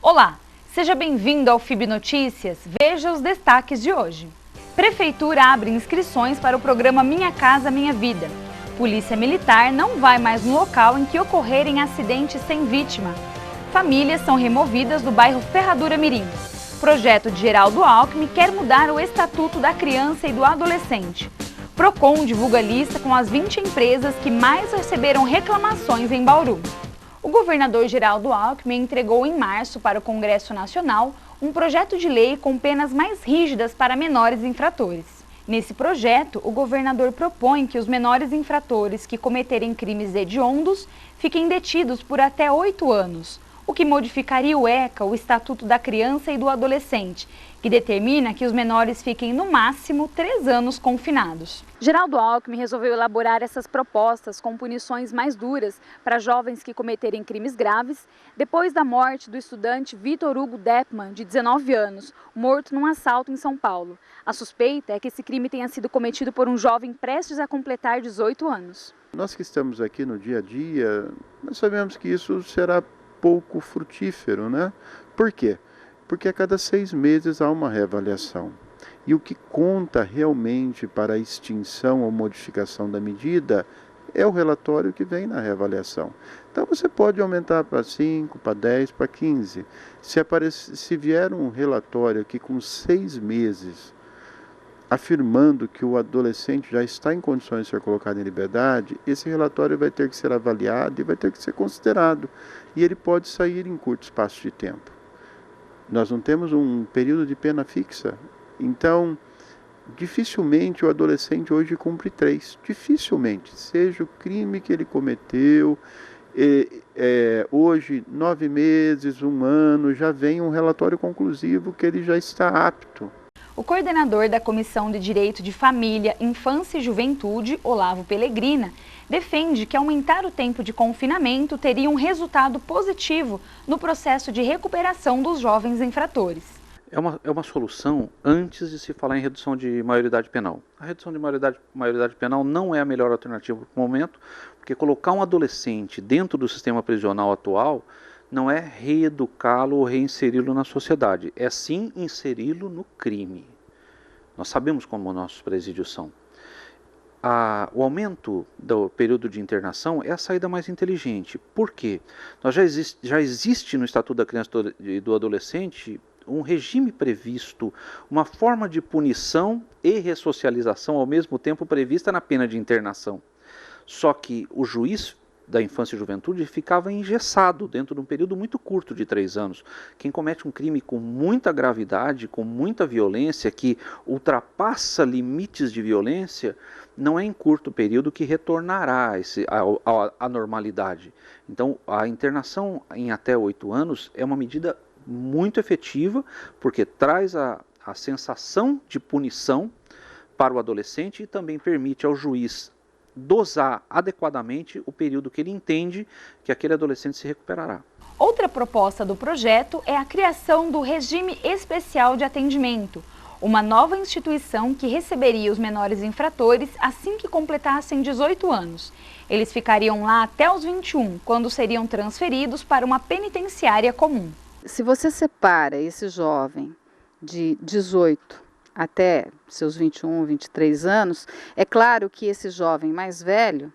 Olá, seja bem-vindo ao FIB Notícias. Veja os destaques de hoje. Prefeitura abre inscrições para o programa Minha Casa Minha Vida. Polícia Militar não vai mais no local em que ocorrerem acidentes sem vítima. Famílias são removidas do bairro Ferradura Mirim. Projeto de Geraldo Alckmin quer mudar o Estatuto da Criança e do Adolescente. Procon divulga lista com as 20 empresas que mais receberam reclamações em Bauru. O governador Geraldo Alckmin entregou em março para o Congresso Nacional um projeto de lei com penas mais rígidas para menores infratores. Nesse projeto, o governador propõe que os menores infratores que cometerem crimes hediondos fiquem detidos por até 8 anos, o que modificaria o ECA, o Estatuto da Criança e do Adolescente, que determina que os menores fiquem no máximo 3 anos confinados. Geraldo Alckmin resolveu elaborar essas propostas com punições mais duras para jovens que cometerem crimes graves, depois da morte do estudante Vitor Hugo Deppmann, de 19 anos, morto num assalto em São Paulo. A suspeita é que esse crime tenha sido cometido por um jovem prestes a completar 18 anos. Nós que estamos aqui no dia a dia, nós sabemos que isso será pouco frutífero, né? Por quê? Porque a cada 6 meses há uma reavaliação. E o que conta realmente para a extinção ou modificação da medida é o relatório que vem na reavaliação. Então você pode aumentar para 5, para 10, para 15. Se vier um relatório aqui com 6 meses, afirmando que o adolescente já está em condições de ser colocado em liberdade, esse relatório vai ter que ser avaliado e vai ter que ser considerado. E ele pode sair em curto espaço de tempo. Nós não temos um período de pena fixa. Então, dificilmente o adolescente hoje cumpre 3. Dificilmente. Seja o crime que ele cometeu, hoje 9 meses, 1 ano, já vem um relatório conclusivo que ele já está apto. O coordenador da Comissão de Direito de Família, Infância e Juventude, Olavo Pellegrina, defende que aumentar o tempo de confinamento teria um resultado positivo no processo de recuperação dos jovens infratores. É uma solução antes de se falar em redução de maioridade penal. A redução de maioridade penal não é a melhor alternativa para o momento, porque colocar um adolescente dentro do sistema prisional atual não é reeducá-lo ou reinseri-lo na sociedade, é sim inseri-lo no crime. Nós sabemos como nossos presídios são. O aumento do período de internação é a saída mais inteligente. Por quê? Já existe no Estatuto da Criança e do Adolescente um regime previsto, uma forma de punição e ressocialização ao mesmo tempo prevista na pena de internação. Só que o juiz da infância e juventude ficava engessado dentro de um período muito curto de 3 anos. Quem comete um crime com muita gravidade, com muita violência, que ultrapassa limites de violência, não é em curto período que retornará à normalidade. Então, a internação em até 8 anos é uma medida muito efetiva, porque traz a sensação de punição para o adolescente e também permite ao juiz dosar adequadamente o período que ele entende que aquele adolescente se recuperará. Outra proposta do projeto é a criação do Regime Especial de Atendimento, uma nova instituição que receberia os menores infratores assim que completassem 18 anos. Eles ficariam lá até os 21, quando seriam transferidos para uma penitenciária comum. Se você separa esse jovem de 18 até seus 21, 23 anos, é claro que esse jovem mais velho,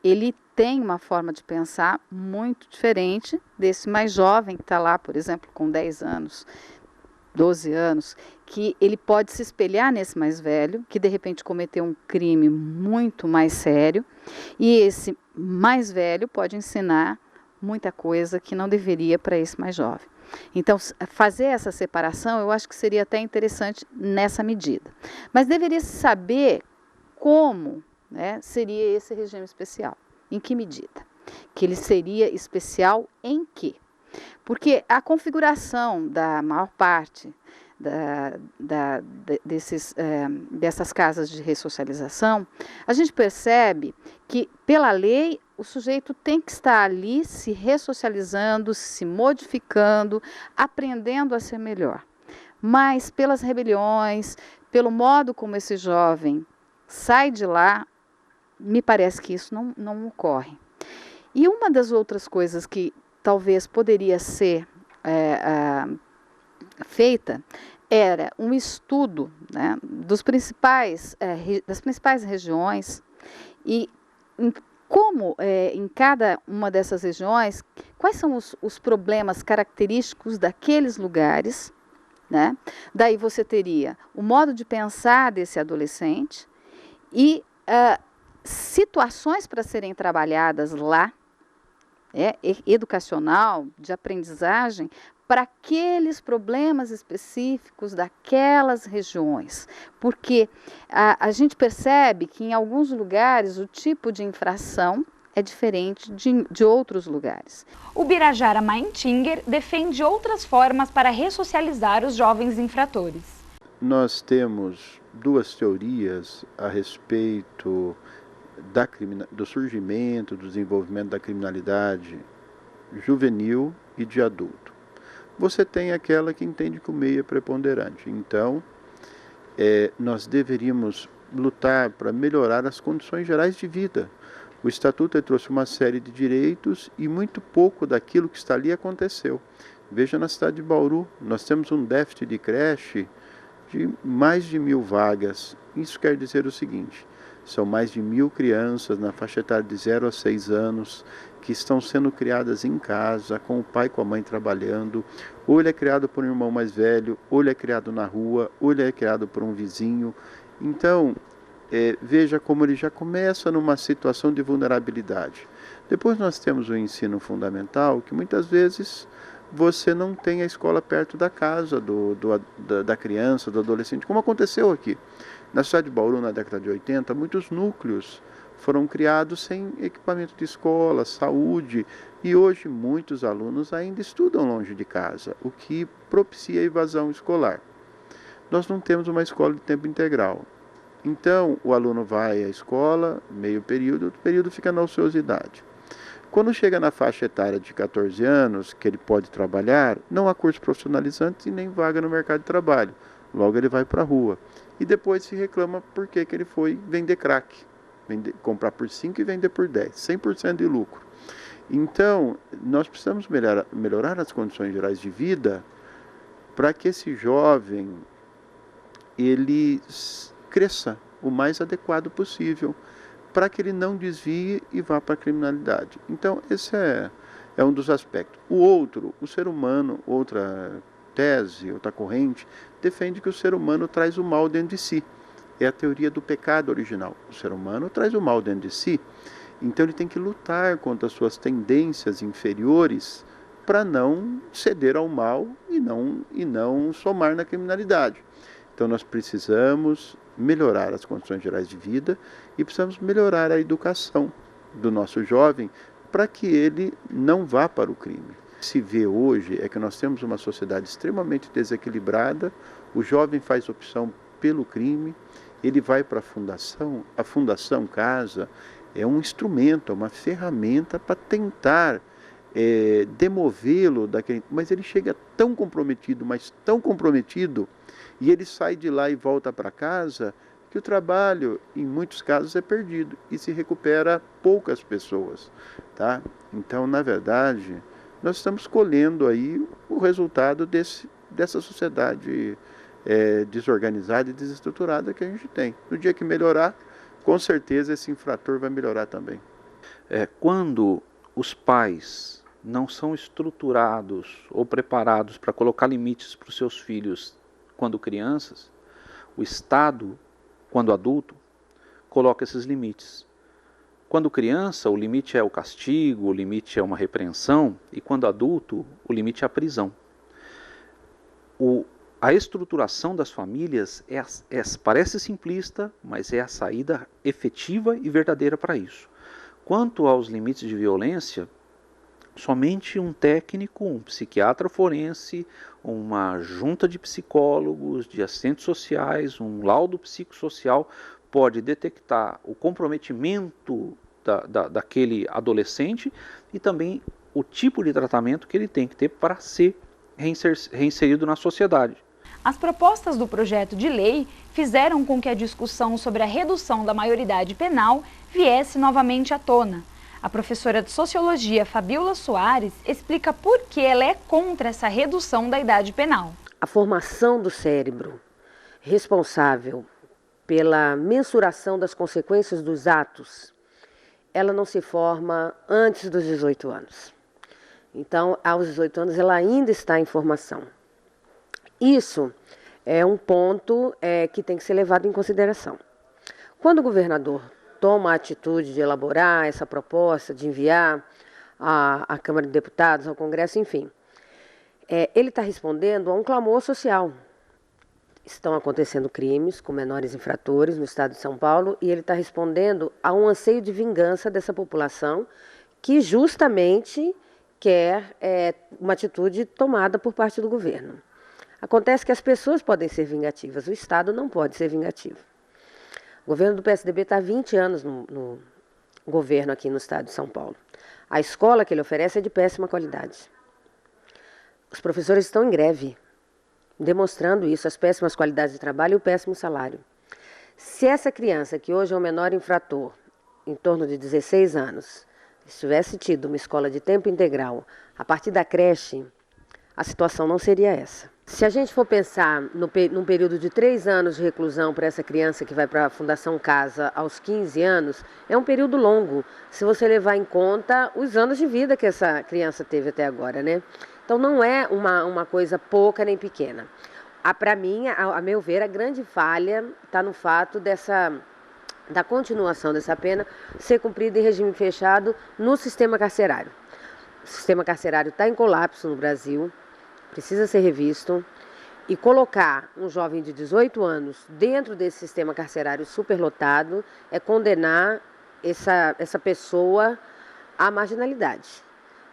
ele tem uma forma de pensar muito diferente desse mais jovem que está lá, por exemplo, com 10 anos, 12 anos, que ele pode se espelhar nesse mais velho, que de repente cometeu um crime muito mais sério, e esse mais velho pode ensinar muita coisa que não deveria para esse mais jovem. Então, fazer essa separação eu acho que seria até interessante nessa medida. Mas deveria se saber como, né, seria esse regime especial. Em que medida? Que ele seria especial em quê? Porque a configuração da maior parte dessas casas de ressocialização, a gente percebe que, pela lei, o sujeito tem que estar ali se ressocializando, se modificando, aprendendo a ser melhor. Mas pelas rebeliões, pelo modo como esse jovem sai de lá, me parece que isso não ocorre. E uma das outras coisas que talvez poderia ser feita era um estudo, né, das principais regiões e como em cada uma dessas regiões, quais são os problemas característicos daqueles lugares, né? Daí você teria o modo de pensar desse adolescente e situações para serem trabalhadas lá, educacional, de aprendizagem, para aqueles problemas específicos daquelas regiões. Porque a gente percebe que em alguns lugares o tipo de infração é diferente de outros lugares. O Birajara Maintinger defende outras formas para ressocializar os jovens infratores. Nós temos duas teorias a respeito do surgimento, do desenvolvimento da criminalidade juvenil e de adulto. Você tem aquela que entende que o meio é preponderante. Então, nós deveríamos lutar para melhorar as condições gerais de vida. O Estatuto trouxe uma série de direitos e muito pouco daquilo que está ali aconteceu. Veja na cidade de Bauru, nós temos um déficit de creche de mais de 1.000 vagas. Isso quer dizer o seguinte, são mais de 1.000 crianças na faixa etária de 0 a 6 anos que estão sendo criadas em casa, com o pai e com a mãe trabalhando. Ou ele é criado por um irmão mais velho, ou ele é criado na rua, ou ele é criado por um vizinho. Então, veja como ele já começa numa situação de vulnerabilidade. Depois nós temos o ensino fundamental, que muitas vezes você não tem a escola perto da casa da criança, do adolescente, como aconteceu aqui. Na cidade de Bauru, na década de 80, muitos núcleos foram criados sem equipamento de escola, saúde, e hoje muitos alunos ainda estudam longe de casa, o que propicia a evasão escolar. Nós não temos uma escola de tempo integral. Então, o aluno vai à escola, meio período, outro período fica na ociosidade. Quando chega na faixa etária de 14 anos, que ele pode trabalhar, não há curso profissionalizante e nem vaga no mercado de trabalho. Logo ele vai para a rua. E depois se reclama por que ele foi vender crack. Comprar por 5 e vender por 10, 100% de lucro. Então, nós precisamos melhorar as condições gerais de vida para que esse jovem ele cresça o mais adequado possível, para que ele não desvie e vá para a criminalidade. Então, esse é um dos aspectos. O outro, o ser humano, outra tese, outra corrente, defende que o ser humano traz o mal dentro de si. É a teoria do pecado original. O ser humano traz o mal dentro de si, então ele tem que lutar contra as suas tendências inferiores para não ceder ao mal e não somar na criminalidade. Então nós precisamos melhorar as condições gerais de vida e precisamos melhorar a educação do nosso jovem para que ele não vá para o crime. O que se vê hoje é que nós temos uma sociedade extremamente desequilibrada, o jovem faz opção pelo crime, ele vai para a Fundação Casa é um instrumento, é uma ferramenta para tentar demovê-lo daquele... Mas ele chega tão comprometido, mas tão comprometido, e ele sai de lá e volta para casa, que o trabalho, em muitos casos, é perdido e se recupera poucas pessoas. Tá? Então, na verdade, nós estamos colhendo aí o resultado dessa sociedade desorganizada e desestruturada que a gente tem. No dia que melhorar, com certeza esse infrator vai melhorar também. Quando os pais não são estruturados ou preparados para colocar limites para os seus filhos quando crianças, o Estado, quando adulto, coloca esses limites. Quando criança, o limite é o castigo, o limite é uma repreensão, e quando adulto, o limite é a prisão. A estruturação das famílias parece simplista, mas é a saída efetiva e verdadeira para isso. Quanto aos limites de violência, somente um técnico, um psiquiatra forense, uma junta de psicólogos, de assistentes sociais, um laudo psicossocial pode detectar o comprometimento daquele adolescente e também o tipo de tratamento que ele tem que ter para ser reinserido na sociedade. As propostas do projeto de lei fizeram com que a discussão sobre a redução da maioridade penal viesse novamente à tona. A professora de Sociologia, Fabiola Soares, explica por que ela é contra essa redução da idade penal. A formação do cérebro, responsável pela mensuração das consequências dos atos, ela não se forma antes dos 18 anos. Então, aos 18 anos, ela ainda está em formação. Isso é um ponto que tem que ser levado em consideração. Quando o governador toma a atitude de elaborar essa proposta, de enviar à Câmara de Deputados, ao Congresso, enfim, ele está respondendo a um clamor social. Estão acontecendo crimes com menores infratores no estado de São Paulo e ele está respondendo a um anseio de vingança dessa população que justamente quer uma atitude tomada por parte do governo. Acontece que as pessoas podem ser vingativas, o Estado não pode ser vingativo. O governo do PSDB está há 20 anos no governo aqui no estado de São Paulo. A escola que ele oferece é de péssima qualidade. Os professores estão em greve, demonstrando isso, as péssimas qualidades de trabalho e o péssimo salário. Se essa criança, que hoje é o menor infrator, em torno de 16 anos, se tivesse tido uma escola de tempo integral, a partir da creche, a situação não seria essa. Se a gente for pensar num período de 3 anos de reclusão para essa criança que vai para a Fundação Casa aos 15 anos, é um período longo, se você levar em conta os anos de vida que essa criança teve até agora, né? Então não é uma coisa pouca nem pequena. Para mim, a meu ver, a grande falha está no fato da continuação dessa pena ser cumprida em regime fechado no sistema carcerário. O sistema carcerário está em colapso no Brasil, precisa ser revisto, e colocar um jovem de 18 anos dentro desse sistema carcerário superlotado é condenar essa pessoa à marginalidade.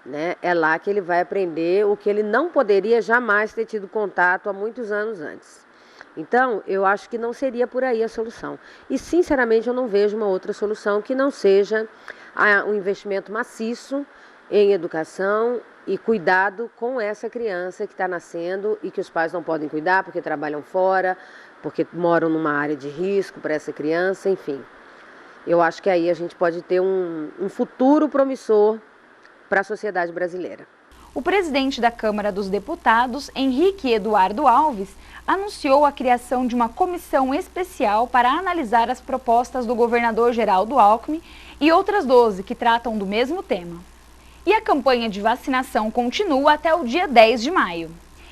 Né? É lá que ele vai aprender o que ele não poderia jamais ter tido contato há muitos anos antes. Então, eu acho que não seria por aí a solução. E, sinceramente, eu não vejo uma outra solução que não seja um investimento maciço em educação e cuidado com essa criança que está nascendo e que os pais não podem cuidar porque trabalham fora, porque moram numa área de risco para essa criança, enfim. Eu acho que aí a gente pode ter um futuro promissor para a sociedade brasileira. O presidente da Câmara dos Deputados, Henrique Eduardo Alves, anunciou a criação de uma comissão especial para analisar as propostas do governador Geraldo Alckmin e outras 12 que tratam do mesmo tema. E a campanha de vacinação continua até o dia 10 de maio.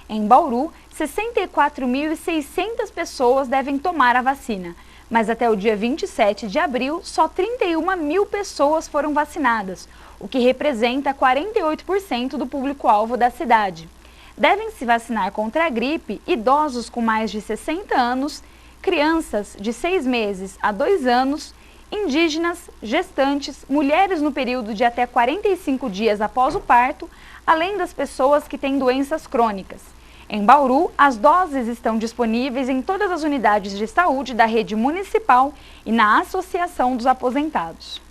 Em Bauru, 64.600 pessoas devem tomar a vacina, mas até o dia 27 de abril, só 31.000 pessoas foram vacinadas, o que representa 48% do público-alvo da cidade. Devem se vacinar contra a gripe idosos com mais de 60 anos, crianças de 6 meses a 2 anos, indígenas, gestantes, mulheres no período de até 45 dias após o parto, além das pessoas que têm doenças crônicas. Em Bauru, as doses estão disponíveis em todas as unidades de saúde da rede municipal e na Associação dos Aposentados.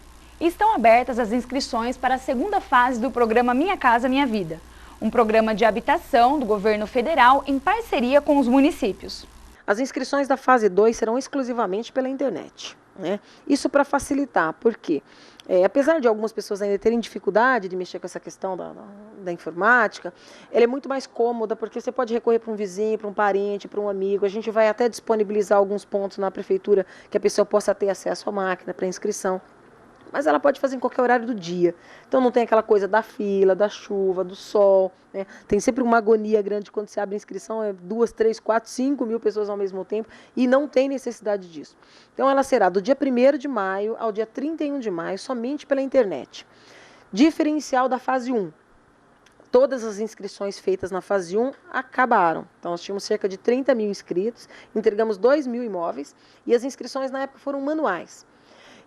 E estão abertas as inscrições para a segunda fase do programa Minha Casa Minha Vida, um programa de habitação do governo federal em parceria com os municípios. As inscrições da fase 2 serão exclusivamente pela internet. Né? Isso para facilitar, porque apesar de algumas pessoas ainda terem dificuldade de mexer com essa questão da informática, ela é muito mais cômoda, porque você pode recorrer para um vizinho, para um parente, para um amigo. A gente vai até disponibilizar alguns pontos na prefeitura que a pessoa possa ter acesso à máquina para inscrição. Mas ela pode fazer em qualquer horário do dia. Então não tem aquela coisa da fila, da chuva, do sol. Né? Tem sempre uma agonia grande quando se abre a inscrição, 2, 3, 4, 5 mil pessoas ao mesmo tempo, e não tem necessidade disso. Então ela será do dia 1º de maio ao dia 31 de maio, somente pela internet. Diferencial da fase 1. Todas as inscrições feitas na fase 1 acabaram. Então nós tínhamos cerca de 30 mil inscritos, entregamos 2 mil imóveis, e as inscrições na época foram manuais.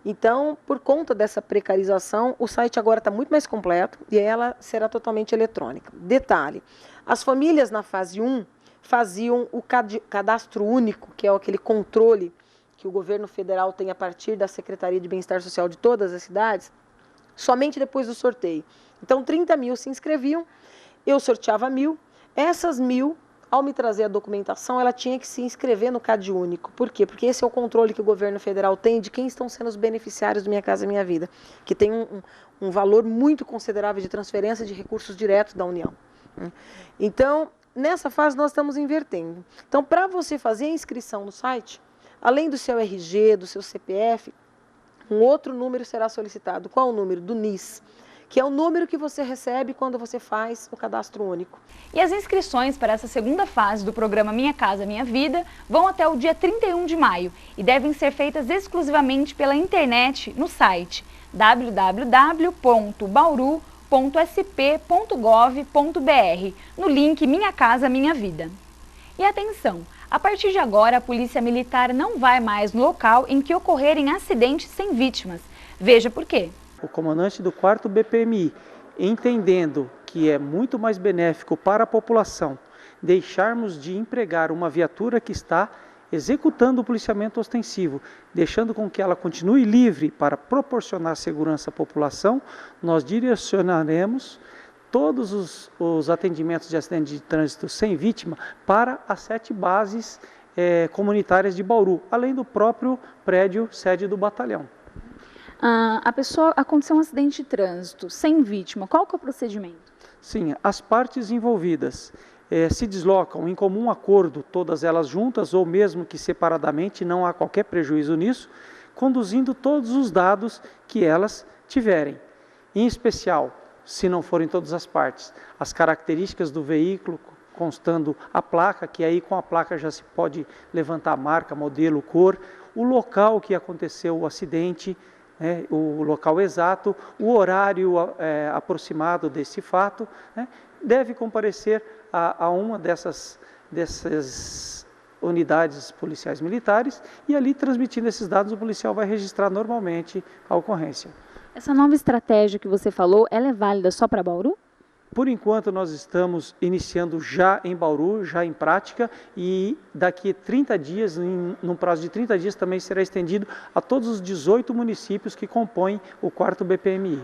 Então, por conta dessa precarização, o site agora está muito mais completo e ela será totalmente eletrônica. Detalhe, as famílias na fase 1 faziam o cadastro único, que é aquele controle que o governo federal tem a partir da Secretaria de Bem-Estar Social de todas as cidades, somente depois do sorteio. Então, 30 mil se inscreviam, eu sorteava 1.000, essas 1.000 ao me trazer a documentação, ela tinha que se inscrever no CAD único. Por quê? Porque esse é o controle que o governo federal tem de quem estão sendo os beneficiários do Minha Casa Minha Vida, que tem um valor muito considerável de transferência de recursos diretos da União. Então, nessa fase nós estamos invertendo. Então, para você fazer a inscrição no site, além do seu RG, do seu CPF, um outro número será solicitado. Qual o número? Do NIS, que é o número que você recebe quando você faz o cadastro único. E as inscrições para essa segunda fase do programa Minha Casa Minha Vida vão até o dia 31 de maio e devem ser feitas exclusivamente pela internet no site www.bauru.sp.gov.br, no link Minha Casa Minha Vida. E atenção! A partir de agora, a Polícia Militar não vai mais no local em que ocorrerem acidentes sem vítimas. Veja por quê. O comandante do 4º BPMI, entendendo que é muito mais benéfico para a população deixarmos de empregar uma viatura que está executando o policiamento ostensivo, deixando com que ela continue livre para proporcionar segurança à população, nós direcionaremos todos os atendimentos de acidente de trânsito sem vítima para as 7 bases comunitárias de Bauru, além do próprio prédio sede do batalhão. Aconteceu um acidente de trânsito sem vítima, qual que é o procedimento? Sim, as partes envolvidas se deslocam em comum acordo, todas elas juntas ou mesmo que separadamente, não há qualquer prejuízo nisso, conduzindo todos os dados que elas tiverem. Em especial, se não forem todas as partes, as características do veículo, constando a placa, que aí com a placa já se pode levantar a marca, modelo, cor, o local que aconteceu o acidente, o local exato, o horário aproximado desse fato, deve comparecer a uma dessas unidades policiais militares e ali transmitindo esses dados o policial vai registrar normalmente a ocorrência. Essa nova estratégia que você falou, ela é válida só para Bauru? Por enquanto nós estamos iniciando já em Bauru, já em prática, e daqui a 30 dias, num prazo de 30 dias, também será estendido a todos os 18 municípios que compõem o 4º BPMI.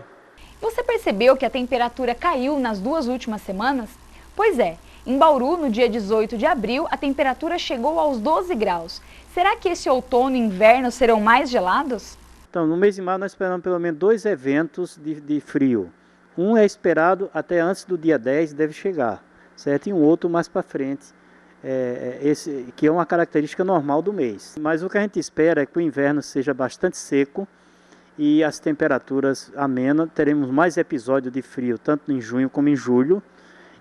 Você percebeu que a temperatura caiu nas 2 últimas semanas? Pois é, em Bauru, no dia 18 de abril, a temperatura chegou aos 12 graus. Será que esse outono e inverno serão mais gelados? Então, no mês de maio nós esperamos pelo menos 2 eventos de frio. Um é esperado até antes do dia 10, deve chegar, certo? E um outro mais para frente, esse, que é uma característica normal do mês. Mas o que a gente espera é que o inverno seja bastante seco e as temperaturas amenas. Teremos mais episódios de frio, tanto em junho como em julho.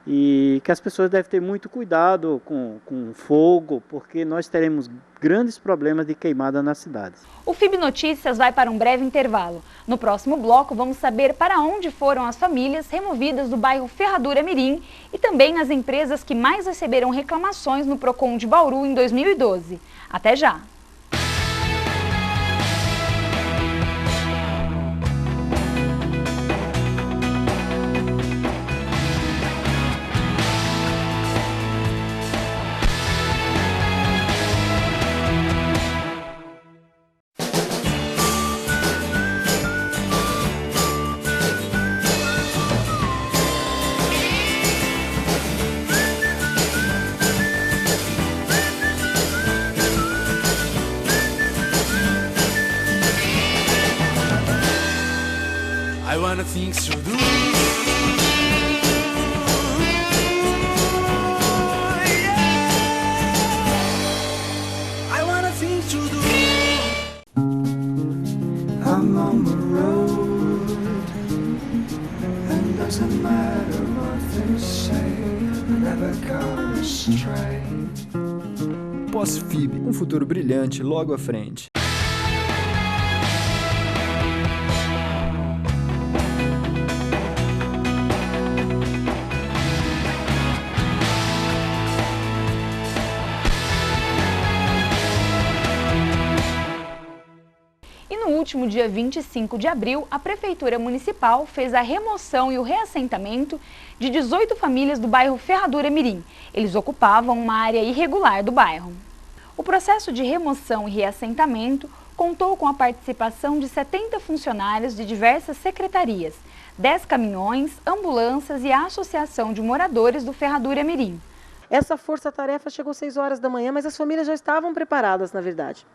E que as pessoas devem ter muito cuidado com fogo, porque nós teremos grandes problemas de queimada nas cidades. O FIB Notícias vai para um breve intervalo. No próximo bloco vamos saber para onde foram as famílias removidas do bairro Ferradura Mirim e também as empresas que mais receberam reclamações no Procon de Bauru em 2012. Até já! I wanna things to do. I wanna things to do. I'm on the road, and doesn't matter what they say, never go astray. Pós-FIB, um futuro brilhante logo à frente. No último dia 25 de abril, a Prefeitura Municipal fez a remoção e o reassentamento de 18 famílias do bairro Ferradura Mirim. Eles ocupavam uma área irregular do bairro. O processo de remoção e reassentamento contou com a participação de 70 funcionários de diversas secretarias, 10 caminhões, ambulâncias e a Associação de Moradores do Ferradura Mirim. Essa força-tarefa chegou às 6 horas da manhã, mas as famílias já estavam preparadas, na verdade.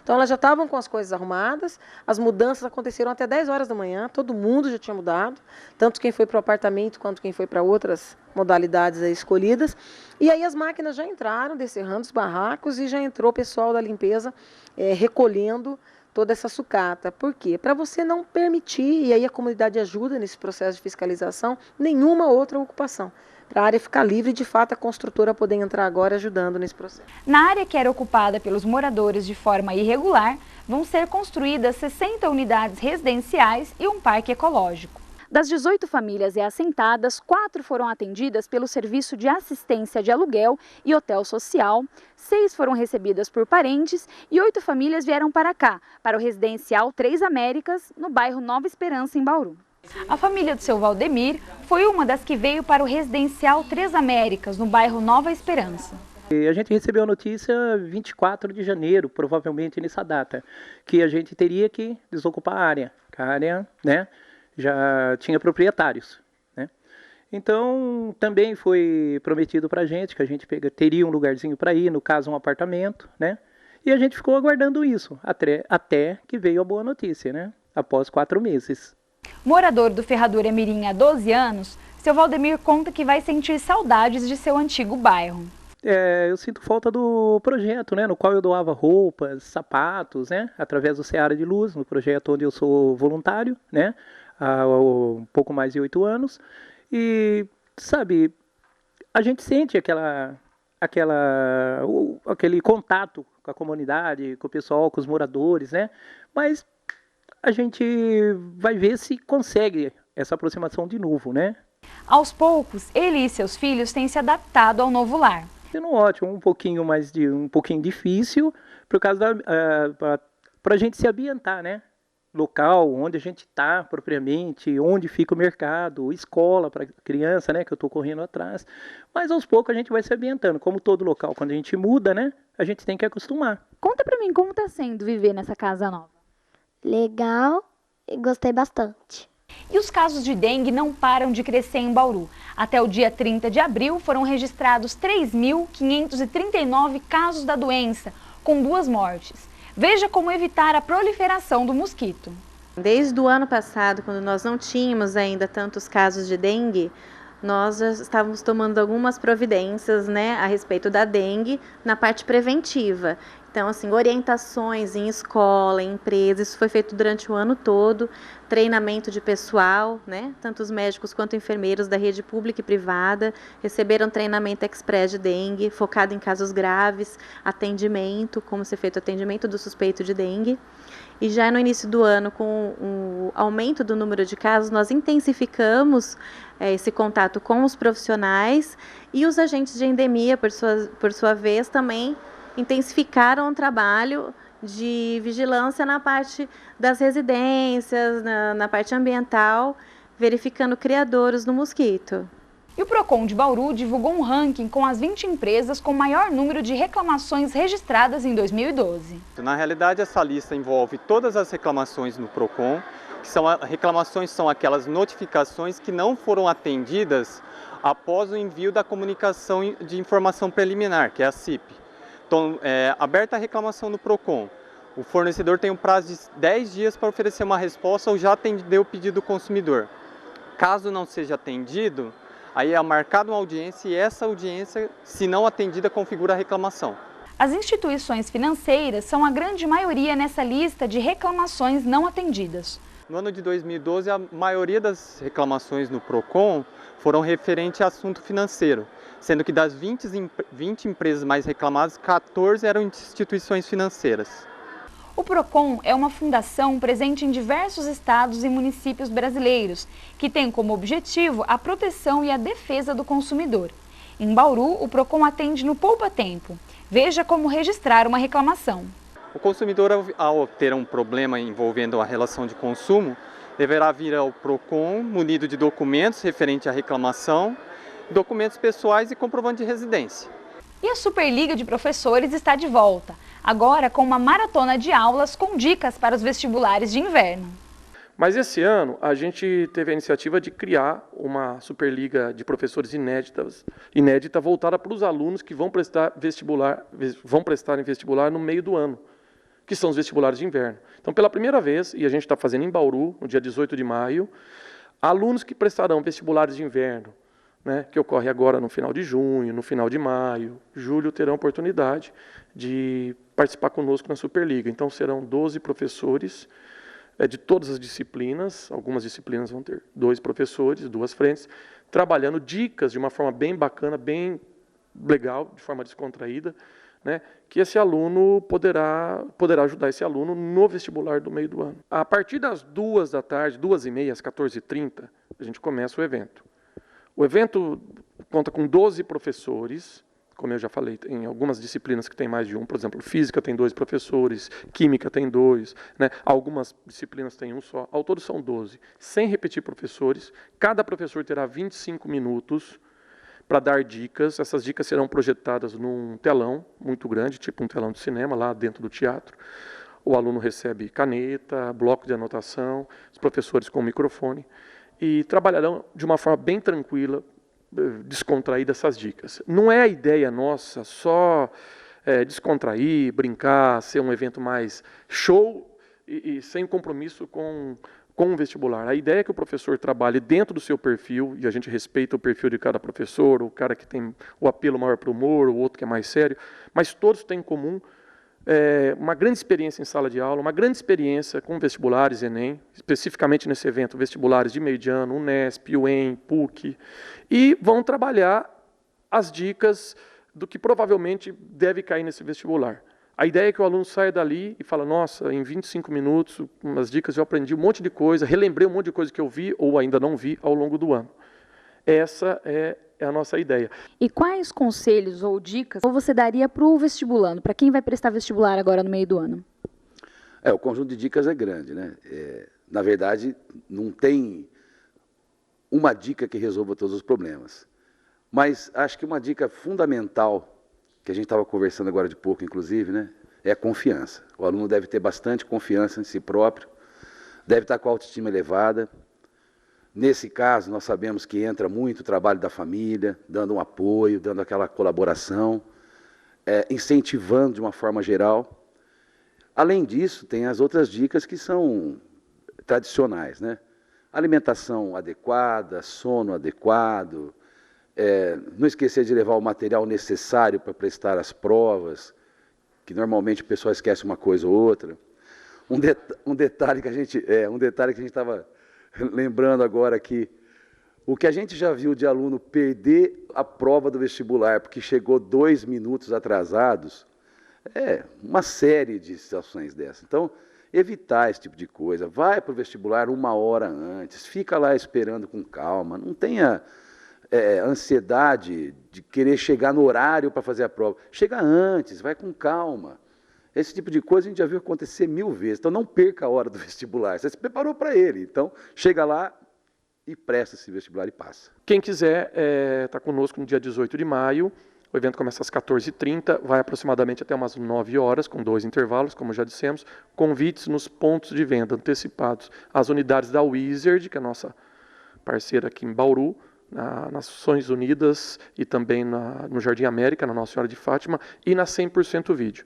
Então, elas já estavam com as coisas arrumadas, as mudanças aconteceram até 10 horas da manhã, todo mundo já tinha mudado, tanto quem foi para o apartamento quanto quem foi para outras modalidades aí escolhidas. E aí as máquinas já entraram, descerrando os barracos, e já entrou o pessoal da limpeza recolhendo toda essa sucata. Por quê? Para você não permitir, e aí a comunidade ajuda nesse processo de fiscalização, nenhuma outra ocupação. Para a área ficar livre e, de fato, a construtora poder entrar agora ajudando nesse processo. Na área que era ocupada pelos moradores de forma irregular, vão ser construídas 60 unidades residenciais e um parque ecológico. Das 18 famílias reassentadas, 4 foram atendidas pelo Serviço de Assistência de Aluguel e Hotel Social, 6 foram recebidas por parentes e 8 famílias vieram para cá, para o residencial Três Américas, no bairro Nova Esperança, em Bauru. A família do seu Valdemir foi uma das que veio para o residencial Três Américas, no bairro Nova Esperança. A gente recebeu a notícia 24 de janeiro, provavelmente nessa data, que a gente teria que desocupar a área. A área, né, já tinha proprietários, né? Então, também foi prometido para a gente que a gente teria um lugarzinho para ir, no caso um apartamento, né? E a gente ficou aguardando isso, até que veio a boa notícia, né? Após 4 meses. Morador do Ferradura Mirim há 12 anos, seu Valdemir conta que vai sentir saudades de seu antigo bairro. Eu sinto falta do projeto, né, no qual eu doava roupas, sapatos, né, através do Seara de Luz, no projeto onde eu sou voluntário, né, há um pouco mais de 8 anos. E, sabe, a gente sente aquele contato com a comunidade, com o pessoal, com os moradores, né, mas a gente vai ver se consegue essa aproximação de novo, né? Aos poucos, ele e seus filhos têm se adaptado ao novo lar. Sendo ótimo, um pouquinho difícil, por causa para a gente se ambientar, né? Local, onde a gente está propriamente, onde fica o mercado, escola para criança, né? Que eu estou correndo atrás. Mas aos poucos a gente vai se ambientando, como todo local. Quando a gente muda, né? A gente tem que acostumar. Conta para mim como está sendo viver nessa casa nova. Legal, e gostei bastante. E os casos de dengue não param de crescer em Bauru. Até o dia 30 de abril foram registrados 3.539 casos da doença, com 2 mortes. Veja como evitar a proliferação do mosquito. Desde o ano passado, quando nós não tínhamos ainda tantos casos de dengue, nós já estávamos tomando algumas providências, né, a respeito da dengue na parte preventiva. Então, assim, orientações em escola, em empresas, isso foi feito durante o ano todo, treinamento de pessoal, né, tanto os médicos quanto enfermeiros da rede pública e privada, receberam treinamento express de dengue, focado em casos graves, atendimento, como ser feito o atendimento do suspeito de dengue. E já no início do ano, com o aumento do número de casos, nós intensificamos esse contato com os profissionais e os agentes de endemia, por sua vez, também intensificaram o trabalho de vigilância na parte das residências, na parte ambiental, verificando criadouros do mosquito. E o Procon de Bauru divulgou um ranking com as 20 empresas com maior número de reclamações registradas em 2012. Na realidade, essa lista envolve todas as reclamações no Procon, reclamações são aquelas notificações que não foram atendidas após o envio da comunicação de informação preliminar, que é a CIP. Então, aberta a reclamação no Procon, o fornecedor tem um prazo de 10 dias para oferecer uma resposta ou já atender o pedido do consumidor. Caso não seja atendido, aí é marcada uma audiência e essa audiência, se não atendida, configura a reclamação. As instituições financeiras são a grande maioria nessa lista de reclamações não atendidas. No ano de 2012, a maioria das reclamações no Procon foram referentes a assunto financeiro, sendo que das 20 empresas mais reclamadas, 14 eram instituições financeiras. O Procon é uma fundação presente em diversos estados e municípios brasileiros, que tem como objetivo a proteção e a defesa do consumidor. Em Bauru, o Procon atende no Poupa Tempo. Veja como registrar uma reclamação. O consumidor, ao ter um problema envolvendo a relação de consumo, deverá vir ao Procon munido de documentos referentes à reclamação, documentos pessoais e comprovante de residência. E a Superliga de Professores está de volta, agora com uma maratona de aulas com dicas para os vestibulares de inverno. Mas esse ano a gente teve a iniciativa de criar uma Superliga de Professores inédita voltada para os alunos que vão prestar em vestibular no meio do ano, que são os vestibulares de inverno. Então, pela primeira vez, e a gente está fazendo em Bauru, no dia 18 de maio, alunos que prestarão vestibulares de inverno, né, que ocorre agora no final de junho, no final de maio, julho, terão oportunidade de participar conosco na Superliga. Então, serão 12 professores de todas as disciplinas, algumas disciplinas vão ter 2 professores, 2 frentes, trabalhando dicas de uma forma bem bacana, bem legal, de forma descontraída, né, que esse aluno poderá ajudar esse aluno no vestibular do meio do ano. A partir das 2 da tarde, 2h30, às 14h30, a gente começa o evento. O evento conta com 12 professores, como eu já falei, tem algumas disciplinas que tem mais de um, por exemplo, física tem 2 professores, química tem 2, né? Algumas disciplinas tem um só, ao todo são 12, sem repetir professores, cada professor terá 25 minutos para dar dicas, essas dicas serão projetadas num telão muito grande, tipo um telão de cinema, lá dentro do teatro. O aluno recebe caneta, bloco de anotação, os professores com microfone, e trabalharão de uma forma bem tranquila, descontrair essas dicas. Não é a ideia nossa só descontrair, brincar, ser um evento mais show e sem compromisso com o vestibular. A ideia é que o professor trabalhe dentro do seu perfil, e a gente respeita o perfil de cada professor, o cara que tem o apelo maior para o humor, o outro que é mais sério, mas todos têm em comum uma grande experiência em sala de aula, uma grande experiência com vestibulares, Enem, especificamente nesse evento, vestibulares de meio de ano, Unesp, UEM, PUC, e vão trabalhar as dicas do que provavelmente deve cair nesse vestibular. A ideia é que o aluno saia dali e fala, nossa, em 25 minutos, umas dicas eu aprendi um monte de coisa, relembrei um monte de coisa que eu vi ou ainda não vi ao longo do ano. Essa é a nossa ideia. E quais conselhos ou dicas você daria para o vestibulando, para quem vai prestar vestibular agora no meio do ano? O conjunto de dicas é grande, né? Na verdade, não tem uma dica que resolva todos os problemas. Mas acho que uma dica fundamental, que a gente estava conversando agora de pouco, inclusive, né, é a confiança. O aluno deve ter bastante confiança em si próprio, deve estar com a autoestima elevada. Nesse caso, nós sabemos que entra muito o trabalho da família, dando um apoio, dando aquela colaboração, incentivando de uma forma geral. Além disso, tem as outras dicas que são tradicionais, né? Alimentação adequada, sono adequado, não esquecer de levar o material necessário para prestar as provas, que normalmente o pessoal esquece uma coisa ou outra. Um detalhe que a gente estava lembrando agora aqui, o que a gente já viu de aluno perder a prova do vestibular porque chegou 2 minutos atrasados, uma série de situações dessas. Então, evitar esse tipo de coisa. Vai para o vestibular 1 hora antes, fica lá esperando com calma, não tenha ansiedade de querer chegar no horário para fazer a prova. Chega antes, vai com calma. Esse tipo de coisa a gente já viu acontecer 1000 vezes. Então, não perca a hora do vestibular. Você se preparou para ele. Então, chega lá e presta esse vestibular e passa. Quem quiser estar conosco no dia 18 de maio, o evento começa às 14h30, vai aproximadamente até umas 9 horas, com 2 intervalos, como já dissemos. Convites nos pontos de venda antecipados. As unidades da Wizard, que é a nossa parceira aqui em Bauru, nas Nações Unidas e também no Jardim América, na Nossa Senhora de Fátima, e na 100% Vídeo.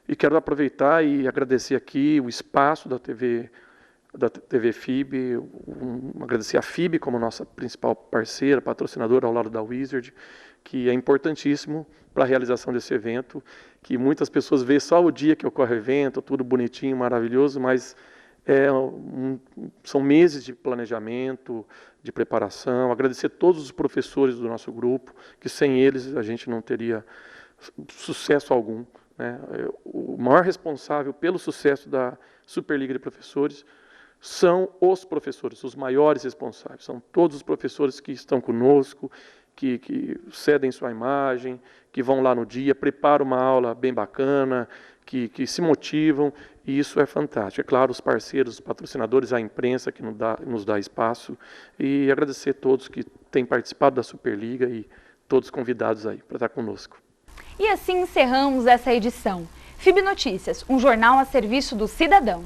E quero aproveitar e agradecer aqui o espaço da TV FIB, agradecer a FIB como nossa principal parceira, patrocinadora ao lado da Wizard, que é importantíssimo para a realização desse evento, que muitas pessoas veem só o dia que ocorre o evento, tudo bonitinho, maravilhoso, mas são meses de planejamento, de preparação. Agradecer a todos os professores do nosso grupo, que sem eles a gente não teria sucesso algum, né? O maior responsável pelo sucesso da Superliga de Professores são os professores, os maiores responsáveis. São todos os professores que estão conosco, que cedem sua imagem, que vão lá no dia, preparam uma aula bem bacana, que se motivam, e isso é fantástico. É claro, os parceiros, os patrocinadores, a imprensa que nos dá espaço, e agradecer a todos que têm participado da Superliga e todos convidados aí para estar conosco. E assim encerramos essa edição. FIB Notícias, um jornal a serviço do cidadão.